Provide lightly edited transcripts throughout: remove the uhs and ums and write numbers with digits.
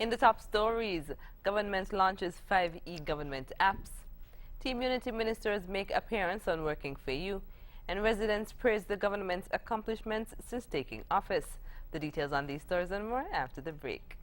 In the top stories, government launches 5 e-government apps. Team Unity ministers make appearance on Working for You. And residents praise the government's accomplishments since taking office. The details on these stories and more after the break.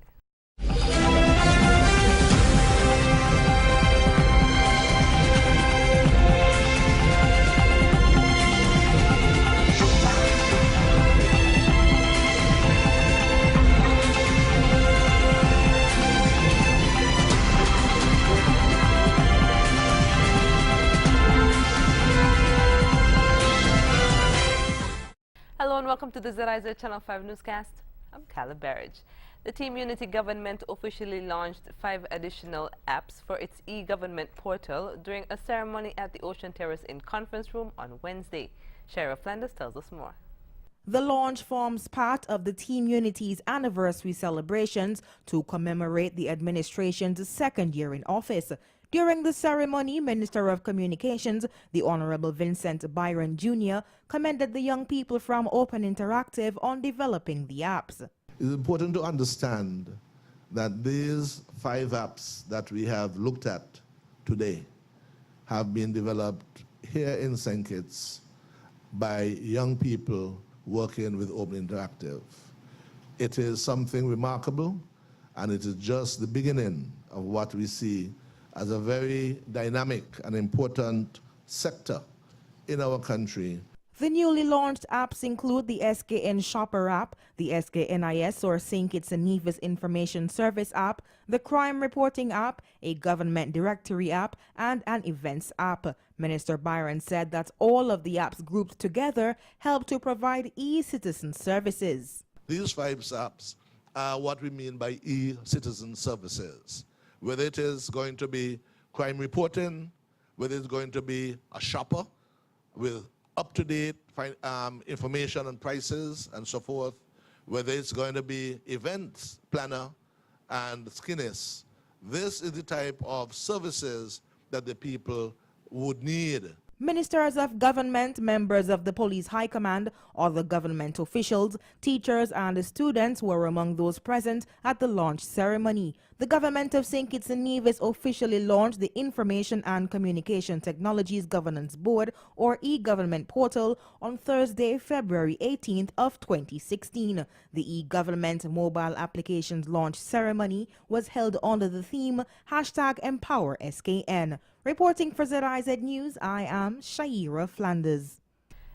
Hello and welcome to the ZIZ Channel 5 newscast. I'm Caleb Barrage. The Team Unity government officially launched 5 additional apps for its e-government portal during a ceremony at the Ocean Terrace Inn Conference Room on Wednesday. Sheriff Flanders tells us more. The launch forms part of the Team Unity's anniversary celebrations to commemorate the administration's second year in office. During the ceremony, Minister of Communications, the Honorable Vincent Byron Jr., commended the young people from Open Interactive on developing the apps. It's important to understand that these 5 apps that we have looked at today have been developed here in St. Kitts by young people working with Open Interactive. It is something remarkable, and it is just the beginning of what we see as a very dynamic and important sector in our country. The newly launched apps include the SKN Shopper app, the SKNIS or St. Kitts and Nevis Information Service app, the Crime Reporting app, a Government Directory app, and an Events app. Minister Byron said that all of the apps grouped together help to provide e-citizen services. These 5 apps are what we mean by e-citizen services. Whether it is going to be crime reporting, whether it's going to be a shopper with up-to-date information on prices and so forth, whether it's going to be events planner and skinnies. This is the type of services that the people would need. Ministers of government, members of the police high command, other government officials, teachers and students were among those present at the launch ceremony. The government of St. Kitts and Nevis officially launched the Information and Communication Technologies Governance Board, or e-government portal, on Thursday, February 18th of 2016. The e-government mobile applications launch ceremony was held under the theme #EmpowerSKN. Reporting for ZIZ News, I am Shaira Flanders.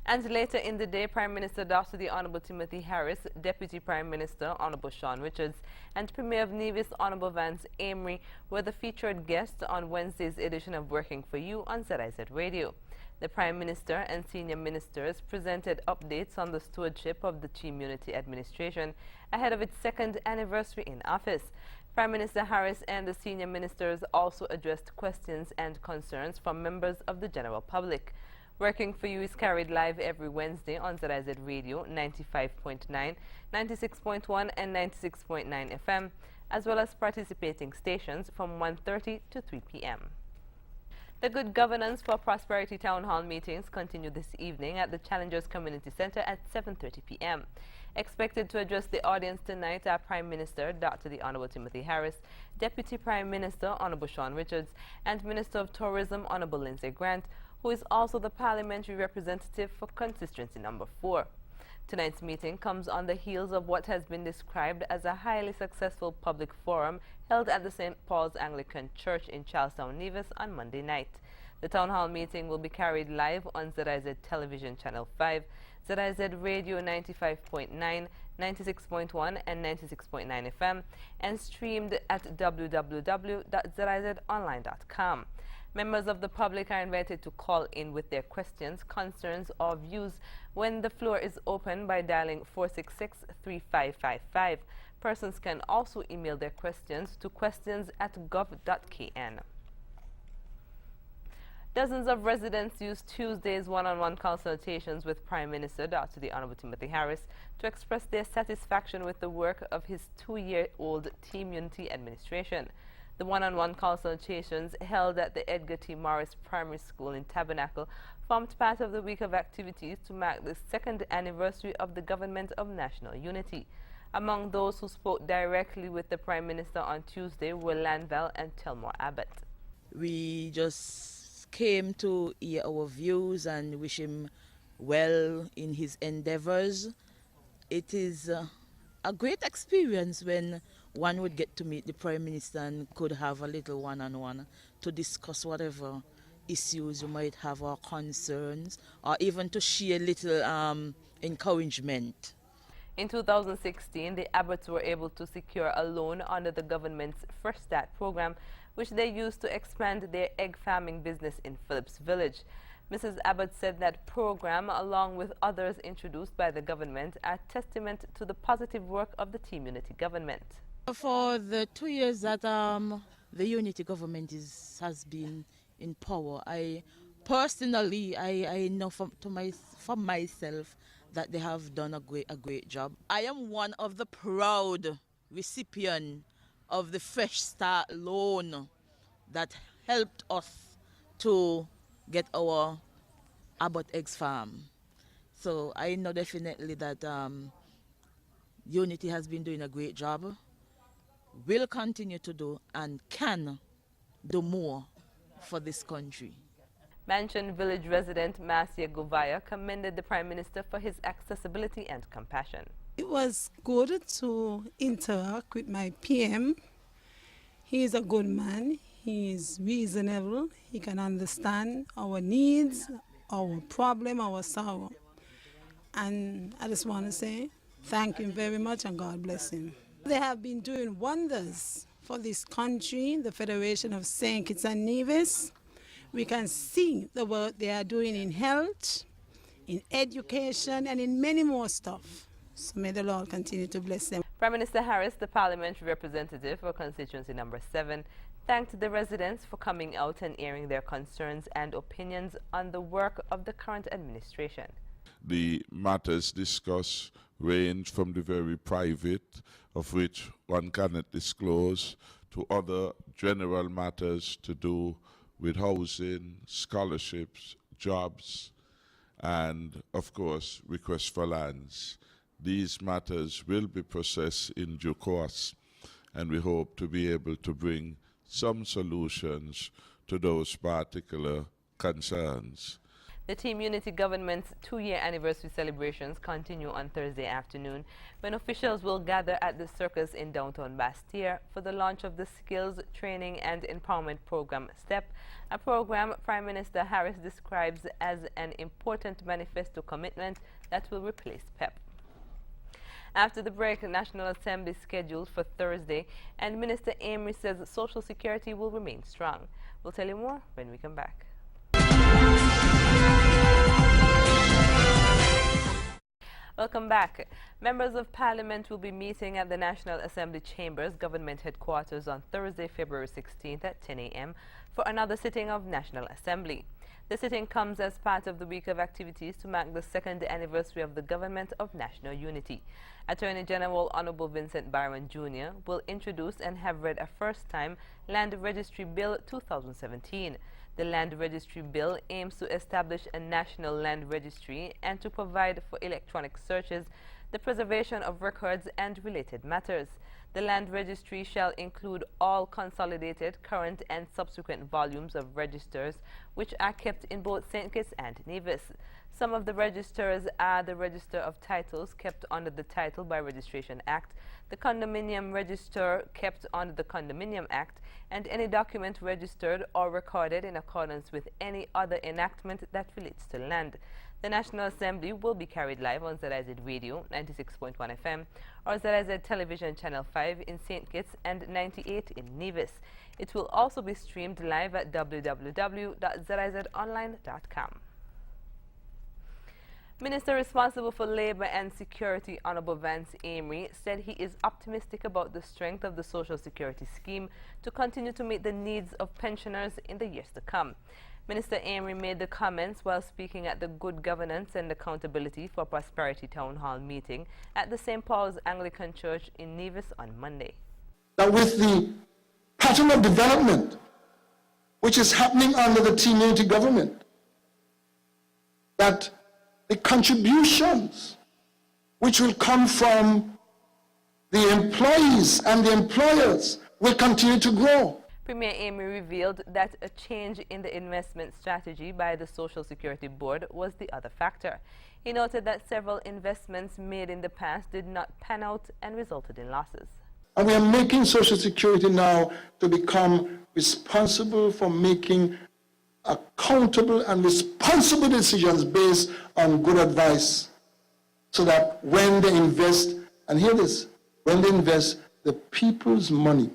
And later in the day, Prime Minister Dr. the Honorable Timothy Harris, Deputy Prime Minister Honorable Sean Richards, and Premier of Nevis Honorable Vance Amory were the featured guests on Wednesday's edition of Working for You on ZIZ Radio. The Prime Minister and senior ministers presented updates on the stewardship of the Team Unity administration ahead of its second anniversary in office. Prime Minister Harris and the senior ministers also addressed questions and concerns from members of the general public. Working for You is carried live every Wednesday on ZIZ Radio 95.9, 96.1 and 96.9 FM, as well as participating stations from 1:30 to 3 p.m. The Good Governance for Prosperity Town Hall meetings continue this evening at the Challengers Community Center at 7:30 p.m. Expected to address the audience tonight are Prime Minister Dr. the Honorable Timothy Harris, Deputy Prime Minister Honorable Sean Richards, and Minister of Tourism Honorable Lindsay Grant, who is also the parliamentary representative for constituency number 4. Tonight's meeting comes on the heels of what has been described as a highly successful public forum held at the St. Paul's Anglican Church in Charlestown, Nevis on Monday night. The town hall meeting will be carried live on ZIZ Television Channel 5, ZIZ Radio 95.9, 96.1 and 96.9 FM, and streamed at www.zizonline.com. Members of the public are invited to call in with their questions, concerns, or views when the floor is open by dialing 466-3555. Persons can also email their questions to questions@gov.kn. Dozens of residents used Tuesday's one-on-one consultations with Prime Minister Dr. the Honorable Timothy Harris to express their satisfaction with the work of his 2-year-old Team Unity administration. The one-on-one consultations held at the Edgar T. Morris Primary School in Tabernacle formed part of the week of activities to mark the second anniversary of the Government of National Unity. Among those who spoke directly with the Prime Minister on Tuesday were Lanvell and Telmore Abbott. We just came to hear our views and wish him well in his endeavors. It is a great experience when one would get to meet the Prime Minister and could have a little one-on-one to discuss whatever issues you might have or concerns, or even to share little encouragement. In 2016, the Abbotts were able to secure a loan under the government's Fresh Start program, which they used to expand their egg farming business in Phillips Village. Mrs. Abbott said that program, along with others introduced by the government, are testament to the positive work of the Team Unity government. For the 2 years that the Unity government has been in power, I personally know from myself that they have done a great job. I am one of the proud recipients of the Fresh Start loan that helped us to get our Abbott Eggs Farm. So I know definitely that Unity has been doing a great job, will continue to do, and can do more for this country. Mansion Village resident Marcia Govaya commended the Prime Minister for his accessibility and compassion. It was good to interact with my PM. He is a good man. He is reasonable. He can understand our needs, our problem, our sorrow. And I just want to say thank him very much and God bless him. They have been doing wonders for this country, the Federation of St. Kitts and Nevis. We can see the work they are doing in health, in education, and in many more stuff. So may the Lord continue to bless them. Prime Minister Harris, the parliamentary representative for constituency number 7, thanked the residents for coming out and airing their concerns and opinions on the work of the current administration. The matters discussed range from the very private, of which one cannot disclose, to other general matters to do with housing, scholarships, jobs, and, of course, requests for lands. These matters will be processed in due course, and we hope to be able to bring some solutions to those particular concerns. The Team Unity government's 2-year anniversary celebrations continue on Thursday afternoon, when officials will gather at the circus in downtown Bastille for the launch of the Skills, Training and Empowerment Program STEP, a program Prime Minister Harris describes as an important manifesto commitment that will replace PEP. After the break, the National Assembly is scheduled for Thursday, and Minister Amory says Social Security will remain strong. We'll tell you more when we come back. Welcome back. Members of Parliament will be meeting at the National Assembly Chambers Government Headquarters on Thursday, February 16th at 10 a.m. for another sitting of National Assembly. The sitting comes as part of the week of activities to mark the 2nd anniversary of the Government of National Unity. Attorney General Honorable Vincent Byron Jr. will introduce and have read a first-time Land Registry Bill 2017. The Land Registry Bill aims to establish a national land registry and to provide for electronic searches, the preservation of records and related matters. The Land Registry shall include all consolidated, current and subsequent volumes of registers which are kept in both St. Kitts and Nevis. Some of the registers are the Register of Titles kept under the Title by Registration Act, the Condominium Register kept under the Condominium Act, and any document registered or recorded in accordance with any other enactment that relates to land. The National Assembly will be carried live on ZIZ Radio 96.1 FM or ZIZ Television Channel 5 in St. Kitts and 98 in Nevis. It will also be streamed live at www.zizonline.com. Minister responsible for Labour and Security, Honorable Vance Amory, said he is optimistic about the strength of the Social Security scheme to continue to meet the needs of pensioners in the years to come. Minister Amory made the comments while speaking at the Good Governance and Accountability for Prosperity Town Hall meeting at the St. Paul's Anglican Church in Nevis on Monday. That with the pattern of development which is happening under the Team Unity government, that the contributions which will come from the employees and the employers will continue to grow. Premier Amy revealed that a change in the investment strategy by the Social Security Board was the other factor. He noted that several investments made in the past did not pan out and resulted in losses. And we are making Social Security now to become responsible for making accountable and responsible decisions based on good advice, so that when they invest, and hear this, when they invest the people's money,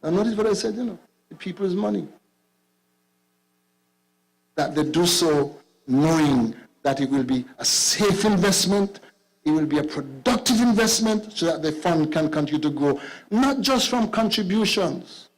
and notice what I said, the people's money, that they do so knowing that it will be a safe investment, it will be a productive investment, so that the fund can continue to grow, not just from contributions,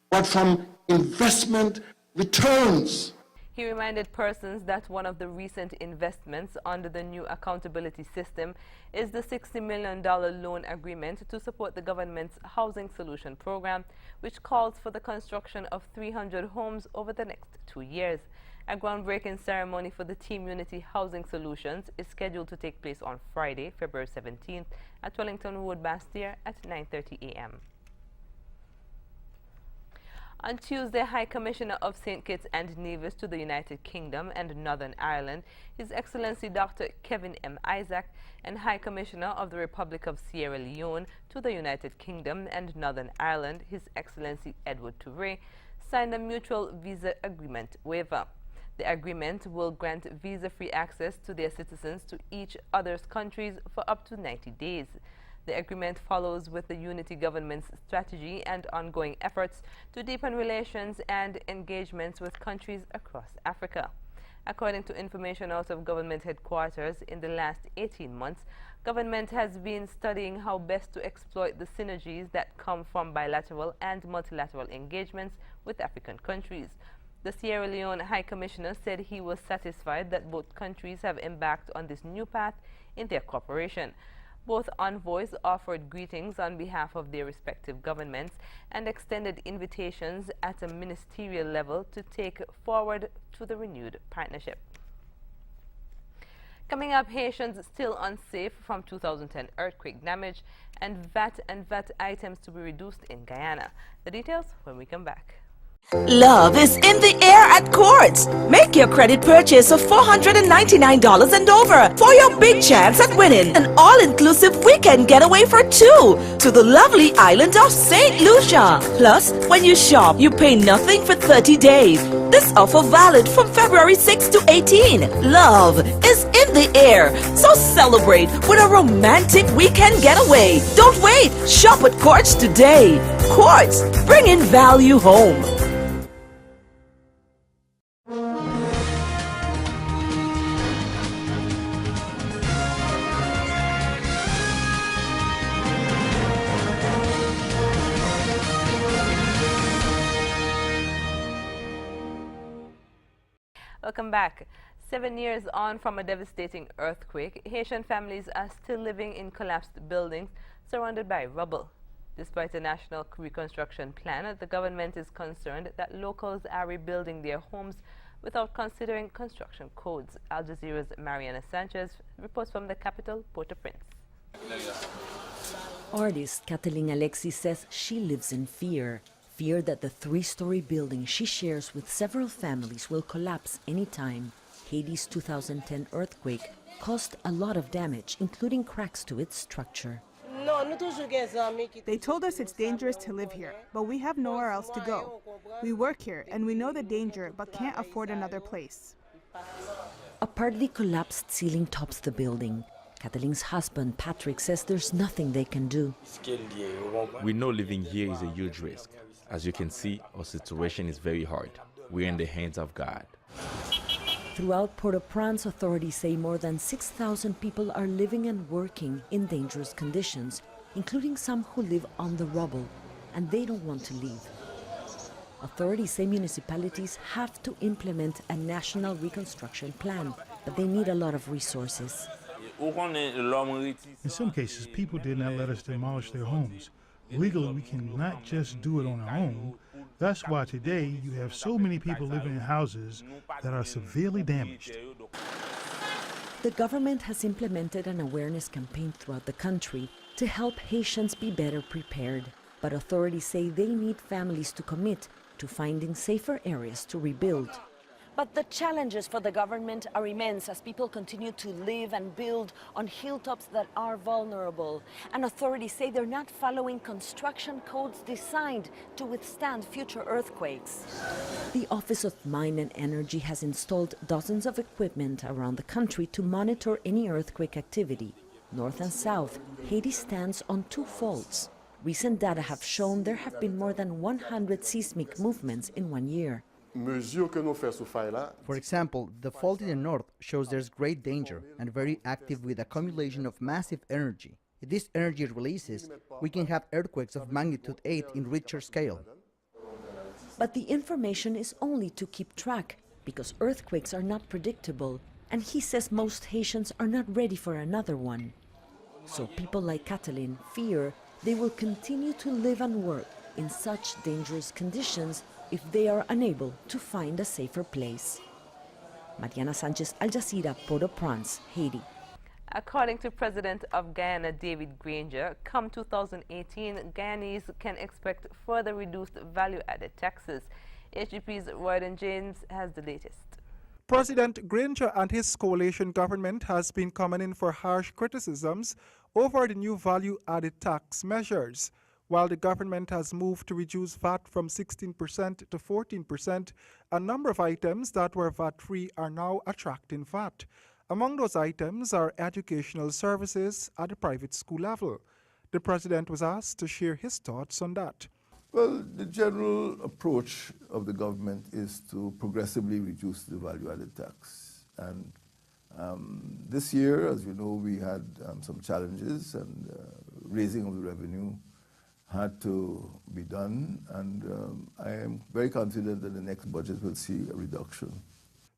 but from investment returns. He reminded persons that one of the recent investments under the new accountability system is the $60 million loan agreement to support the government's Housing Solution Program, which calls for the construction of 300 homes over the next 2 years. A groundbreaking ceremony for the Team Unity Housing Solutions is scheduled to take place on Friday, February 17th at Wellington Road, Bastille at 9:30 a.m. On Tuesday, High Commissioner of St. Kitts and Nevis to the United Kingdom and Northern Ireland, His Excellency Dr. Kevin M. Isaac, and High Commissioner of the Republic of Sierra Leone to the United Kingdom and Northern Ireland, His Excellency Edward Touré, signed a mutual visa agreement waiver. The agreement will grant visa-free access to their citizens to each other's countries for up to 90 days. The agreement follows with the Unity government's strategy and ongoing efforts to deepen relations and engagements with countries across Africa. According to information out of government headquarters, in the last 18 months, government has been studying how best to exploit the synergies that come from bilateral and multilateral engagements with African countries. The Sierra Leone High Commissioner said he was satisfied that both countries have embarked on this new path in their cooperation. Both envoys offered greetings on behalf of their respective governments and extended invitations at a ministerial level to take forward to the renewed partnership. Coming up, Haitians still unsafe from 2010 earthquake damage, and VAT items to be reduced in Guyana. The details when we come back. Love is in the air at Courts. Make your credit purchase of $499 and over for your big chance at winning an all-inclusive weekend getaway for two to the lovely island of St. Lucia. Plus, when you shop, you pay nothing for 30 days. This offer valid from February 6 to 18. Love is in the air, so celebrate with a romantic weekend getaway. Don't wait. Shop at Courts today. Courts, bringing value home. Welcome back. 7 years on from a devastating earthquake, Haitian families are still living in collapsed buildings surrounded by rubble. Despite a national reconstruction plan, the government is concerned that locals are rebuilding their homes without considering construction codes. Al Jazeera's Mariana Sanchez reports from the capital, Port-au-Prince. Artist Kathleen Alexis says she lives in fear. Fear that the 3-story building she shares with several families will collapse anytime. Haiti's 2010 earthquake caused a lot of damage, including cracks to its structure. They told us it's dangerous to live here, but we have nowhere else to go. We work here and we know the danger, but can't afford another place. A partly collapsed ceiling tops the building. Kathleen's husband, Patrick, says there's nothing they can do. We know living here is a huge risk. As you can see, our situation is very hard. We're in the hands of God. Throughout Port-au-Prince, authorities say more than 6,000 people are living and working in dangerous conditions, including some who live on the rubble, and they don't want to leave. Authorities say municipalities have to implement a national reconstruction plan, but they need a lot of resources. In some cases, people did not let us demolish their homes. Legally, we cannot just do it on our own. That's why today you have so many people living in houses that are severely damaged. The government has implemented an awareness campaign throughout the country to help Haitians be better prepared. But authorities say they need families to commit to finding safer areas to rebuild. But the challenges for the government are immense as people continue to live and build on hilltops that are vulnerable. And authorities say they're not following construction codes designed to withstand future earthquakes. The Office of Mine and Energy has installed dozens of equipment around the country to monitor any earthquake activity. North and south, Haiti stands on two faults. Recent data have shown there have been more than 100 seismic movements in 1 year. For example, the fault in the north shows there's great danger and very active with accumulation of massive energy. If this energy releases, we can have earthquakes of magnitude 8 in Richter scale. But the information is only to keep track because earthquakes are not predictable, and he says most Haitians are not ready for another one. So people like Catalin fear they will continue to live and work in such dangerous conditions if they are unable to find a safer place. Mariana Sanchez, Al Jazeera, Port-au-Prince, Haiti. According to President of Guyana, David Granger, come 2018, Guyanese can expect further reduced value-added taxes. HGP's Royden James has the latest. President Granger and his coalition government has been coming in for harsh criticisms over the new value-added tax measures. While the government has moved to reduce VAT from 16% to 14%, a number of items that were VAT-free are now attracting VAT. Among those items are educational services at the private school level. The president was asked to share his thoughts on that. Well, the general approach of the government is to progressively reduce the value-added tax. And this year, as you know, we had some challenges, and raising of the revenue had to be done, and I am very confident that the next budget will see a reduction.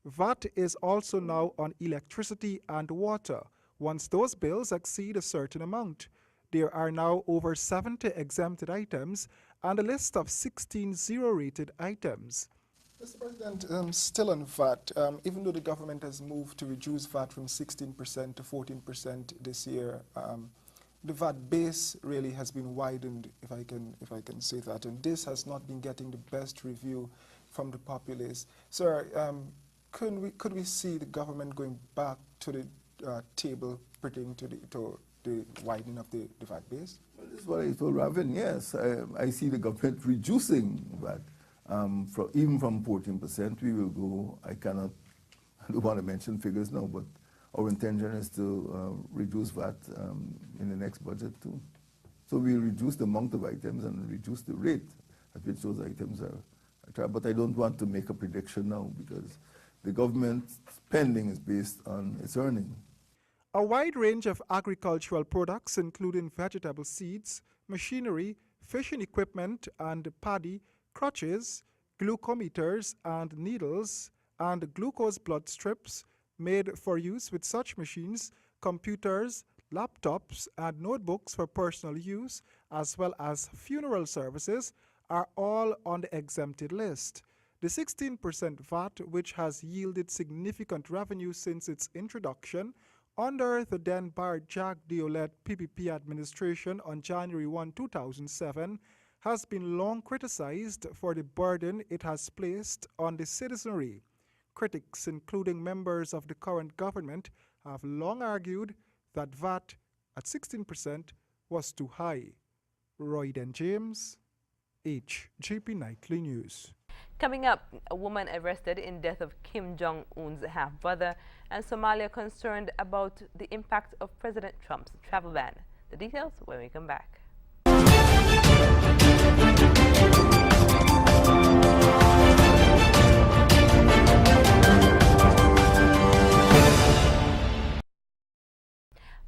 VAT is also now on electricity and water. Once those bills exceed a certain amount, there are now over 70 exempted items and a list of 16 zero-rated items. Mr. President, still on VAT, even though the government has moved to reduce VAT from 16% to 14% this year, the VAT base really has been widened, if I can say that, and this has not been getting the best review from the populace. Sir, could we see the government going back to the table pertaining to the widening of the VAT base? Well, this is what I told Ravin, yes. I see the government reducing VAT. Even from 14%, we will go, I don't want to mention figures now, but our intention is to reduce VAT in the next budget too. So we'll reduce the amount of items and reduce the rate at which those items are. But I don't want to make a prediction now because the government's spending is based on its earning. A wide range of agricultural products, including vegetable seeds, machinery, fishing equipment and paddy, crutches, glucometers and needles, and glucose blood strips made for use with such machines, computers, laptops, and notebooks for personal use, as well as funeral services, are all on the exempted list. The 16% VAT, which has yielded significant revenue since its introduction under the then Bart Jacques Diolet PPP administration on January 1, 2007, has been long criticized for the burden it has placed on the citizenry. Critics, including members of the current government, have long argued that VAT at 16% was too high. Royden James, HGP Nightly News. Coming up, a woman arrested in death of Kim Jong-un's half-brother, and Somalia concerned about the impact of President Trump's travel ban. The details when we come back.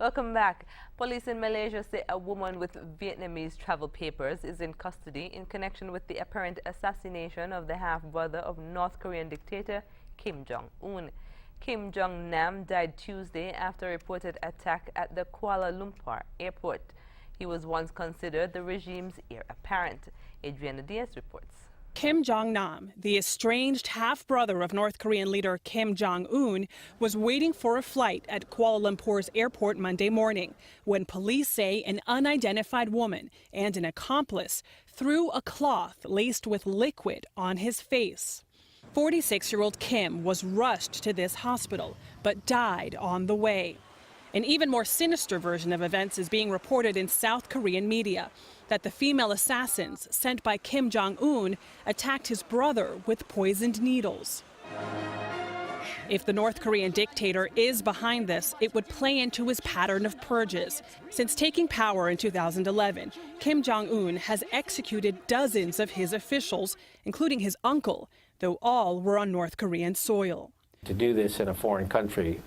Welcome back. Police in Malaysia say a woman with Vietnamese travel papers is in custody in connection with the apparent assassination of the half-brother of North Korean dictator Kim Jong-un. Kim Jong-nam died Tuesday after a reported attack at the Kuala Lumpur airport. He was once considered the regime's heir apparent. Adriana Diaz reports. Kim Jong-nam, the estranged half-brother of North Korean leader Kim Jong-un, was waiting for a flight at Kuala Lumpur's airport Monday morning when police say an unidentified woman and an accomplice threw a cloth laced with liquid on his face. 46-year-old Kim was rushed to this hospital but died on the way. An even more sinister version of events is being reported in South Korean media, that the female assassins sent by Kim Jong-un attacked his brother with poisoned needles. If the North Korean dictator is behind this, it would play into his pattern of purges. Since taking power in 2011, Kim Jong-un has executed dozens of his officials, including his uncle, though all were on North Korean soil. To do this in a foreign country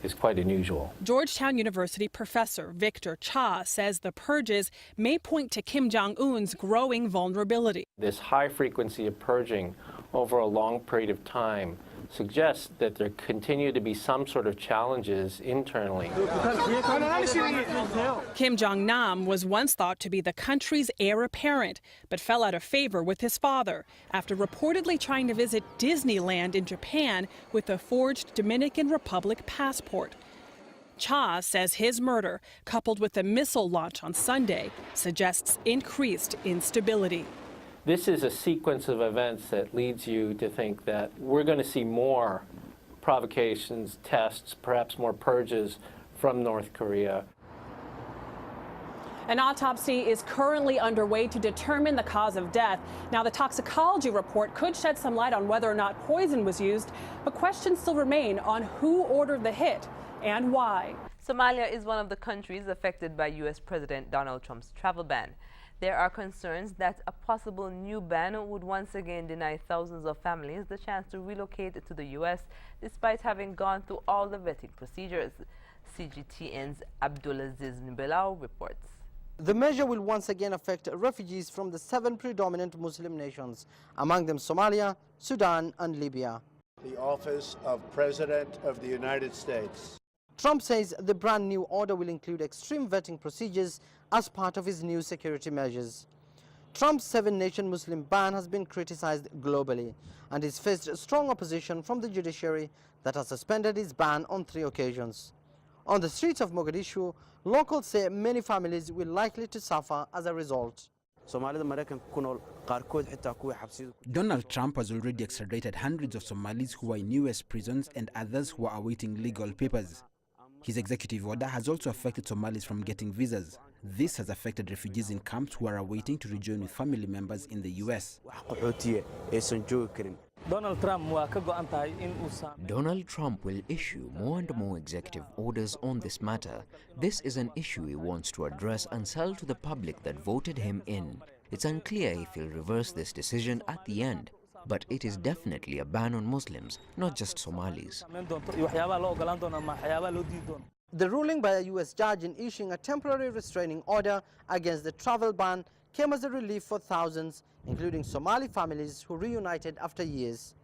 is quite unusual. Georgetown University professor Victor Cha says the purges may point to Kim Jong-un's growing vulnerability. This high frequency of purging over a long period of time suggests that there continue to be some sort of challenges internally. Kim Jong-nam was once thought to be the country's heir apparent, but fell out of favor with his father after reportedly trying to visit Disneyland in Japan with a forged Dominican Republic passport. Cha says his murder, coupled with the missile launch on Sunday, suggests increased instability. This is a sequence of events that leads you to think that we're going to see more provocations, tests, perhaps more purges from North Korea. An autopsy is currently underway to determine the cause of death. Now, the toxicology report could shed some light on whether or not poison was used, but questions still remain on who ordered the hit and why. Somalia is one of the countries affected by U.S. President Donald Trump's travel ban. There are concerns that a possible new ban would once again deny thousands of families the chance to relocate to the U.S. despite having gone through all the vetting procedures. CGTN's Abdulaziz Nibelau reports. The measure will once again affect refugees from the 7 predominant Muslim nations, among them Somalia, Sudan and Libya. The office of President of the United States. Trump says the brand new order will include extreme vetting procedures as part of his new security measures. Trump's 7-nation Muslim ban has been criticized globally and has faced strong opposition from the judiciary that has suspended its ban on 3 occasions. On the streets of Mogadishu, locals say many families will likely to suffer as a result. Donald Trump has already extradited hundreds of Somalis who are in U.S. prisons and others who are awaiting legal papers. His executive order has also affected Somalis from getting visas. This has affected refugees in camps who are awaiting to rejoin with family members in the U.S. Donald Trump will issue more and more executive orders on this matter. This is an issue he wants to address and sell to the public that voted him in. It's unclear if he'll reverse this decision at the end, but it is definitely a ban on Muslims, not just Somalis. The ruling by a U.S. judge in issuing a temporary restraining order against the travel ban came as a relief for thousands, including Somali families who reunited after years.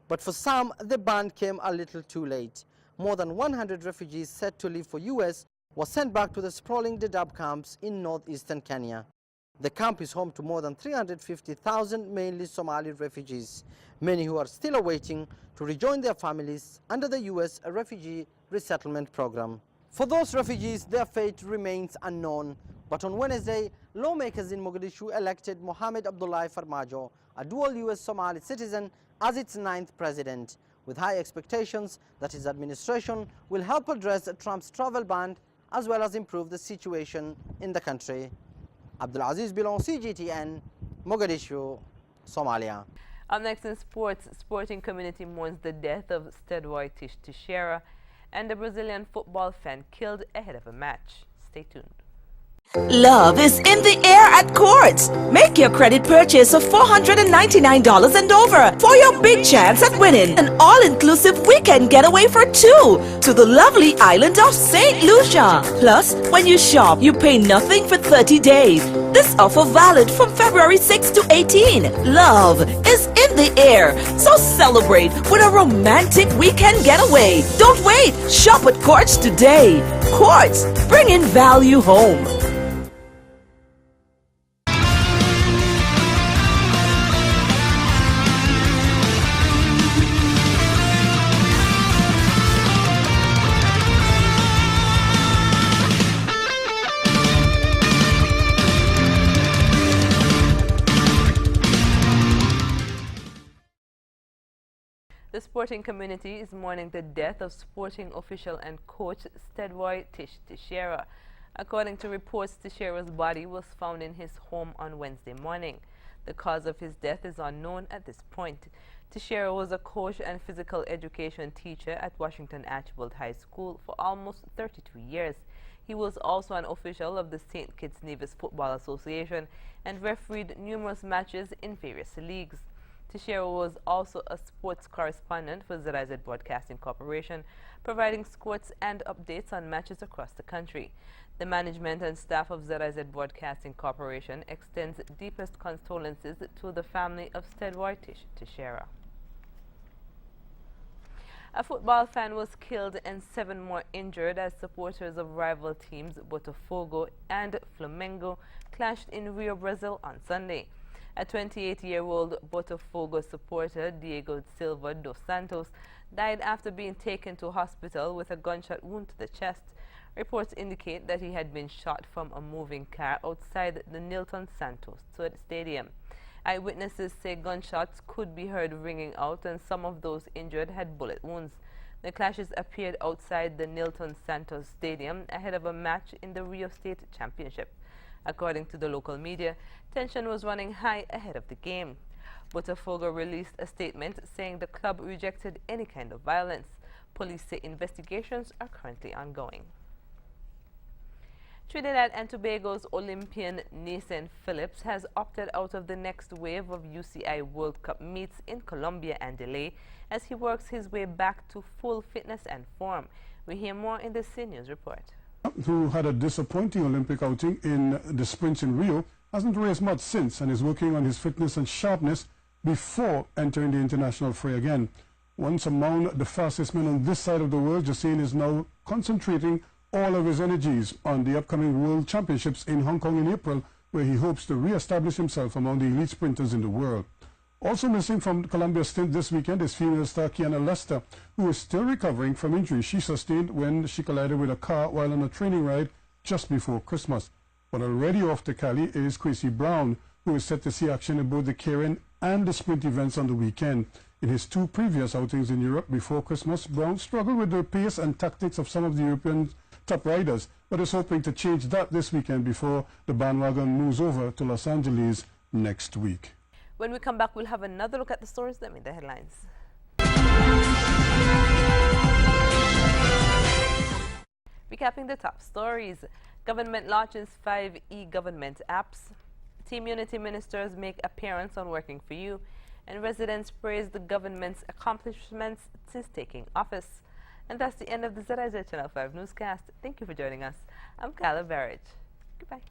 But for some, the ban came a little too late. More than 100 refugees set to leave for U.S. were sent back to the sprawling Dadaab camps in northeastern Kenya. The camp is home to more than 350,000 mainly Somali refugees, many who are still awaiting to rejoin their families under the U.S. Refugee Resettlement Program. For those refugees, their fate remains unknown. But on Wednesday, lawmakers in Mogadishu elected Mohamed Abdullahi Farmajo, a dual U.S. Somali citizen, as its 9th president, with high expectations that his administration will help address Trump's travel ban as well as improve the situation in the country. Abdulaziz Bilon, CGTN, Mogadishu, Somalia. Up next in sports, sporting community mourns the death of Stedboy Teixeira and a Brazilian football fan killed ahead of a match. Stay tuned. Love is in the air at Courts. Make your credit purchase of $499 and over for your big chance at winning an all-inclusive weekend getaway for 2 to the lovely island of St. Lucia. Plus, when you shop, you pay nothing for 30 days. This offer valid from February 6 to 18. Love is in the air, so celebrate with a romantic weekend getaway. Don't wait. Shop at Courts today. Courts, bringing value home. sporting community is mourning the death of sporting official and coach Stedroy Teixeira. According to reports, Teixeira's body was found in his home on Wednesday morning. The cause of his death is unknown at this point. Teixeira was a coach and physical education teacher at Washington Archibald High School for almost 32 years. He was also an official of the St. Kitts Nevis Football Association and refereed numerous matches in various leagues. Teixeira was also a sports correspondent for ZIZ Broadcasting Corporation, providing sports and updates on matches across the country. The management and staff of ZIZ Broadcasting Corporation extends deepest condolences to the family of Stedroy Teixeira. A football fan was killed and 7 more injured as supporters of rival teams Botafogo and Flamengo clashed in Rio, Brazil on Sunday. A 28-year-old Botafogo supporter, Diego Silva dos Santos, died after being taken to hospital with a gunshot wound to the chest. Reports indicate that he had been shot from a moving car outside the Nilton Santos Stadium. Eyewitnesses say gunshots could be heard ringing out and some of those injured had bullet wounds. The clashes appeared outside the Nilton Santos Stadium ahead of a match in the Rio State Championship. According to the local media, tension was running high ahead of the game. Botafogo released a statement saying the club rejected any kind of violence. Police say investigations are currently ongoing. Trinidad and Tobago's Olympian Nathan Phillips has opted out of the next wave of UCI World Cup meets in Colombia and Delay as he works his way back to full fitness and form. We hear more in the CNews report. Who had a disappointing Olympic outing in the sprints in Rio, hasn't raced much since and is working on his fitness and sharpness before entering the international fray again. Once among the fastest men on this side of the world, Jacine is now concentrating all of his energies on the upcoming World Championships in Hong Kong in April, where he hopes to re-establish himself among the elite sprinters in the world. Also missing from Colombia's stint this weekend is female star Kiana Lester, who is still recovering from injuries she sustained when she collided with a car while on a training ride just before Christmas. But already off to Cali is Quincy Brown, who is set to see action in both the keirin and the sprint events on the weekend. In his 2 previous outings in Europe before Christmas, Brown struggled with the pace and tactics of some of the European top riders, but is hoping to change that this weekend before the bandwagon moves over to Los Angeles next week. When we come back, we'll have another look at the stories that made the headlines. Recapping the top stories. Government launches 5 e-government apps. Team Unity ministers make appearance on Working for You. And residents praise the government's accomplishments since taking office. And that's the end of the ZIZ Channel 5 newscast. Thank you for joining us. I'm Kyla Barrage. Goodbye.